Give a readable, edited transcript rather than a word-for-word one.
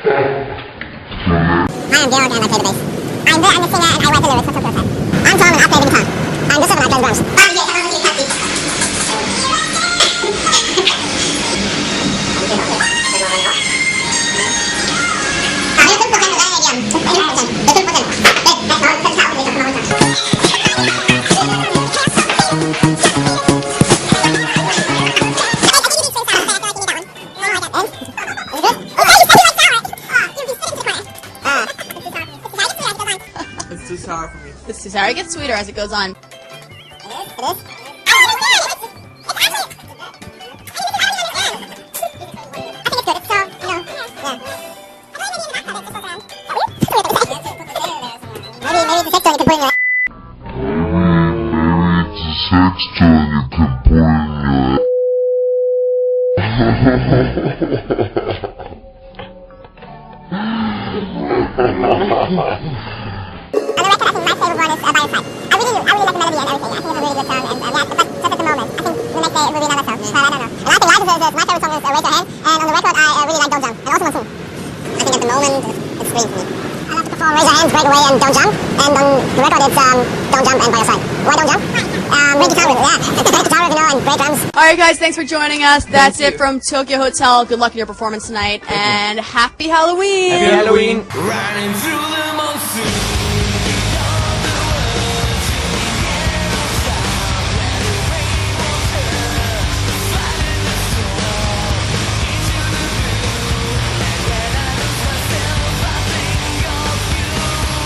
am Gerald and I play the bass. I'm the singer and I write the lyrics for Tokyo Hotel. I'm Tom and I play the guitar. I'm Joseph and I play the drums. It's too sour for me. It's too sour. It gets sweeter as it goes on. It is? Sex toy you can put in your... Raise your hands, break away, and don't jump. And on the record, it's don't jump and by your side. Why don't jump? Break guitar riff, yeah. Break guitar riff, and break drums. Alright guys, thanks for joining us. That's it from Tokyo Hotel. Good luck in your performance tonight, and happy Halloween! Happy Halloween! Running through the monsoon.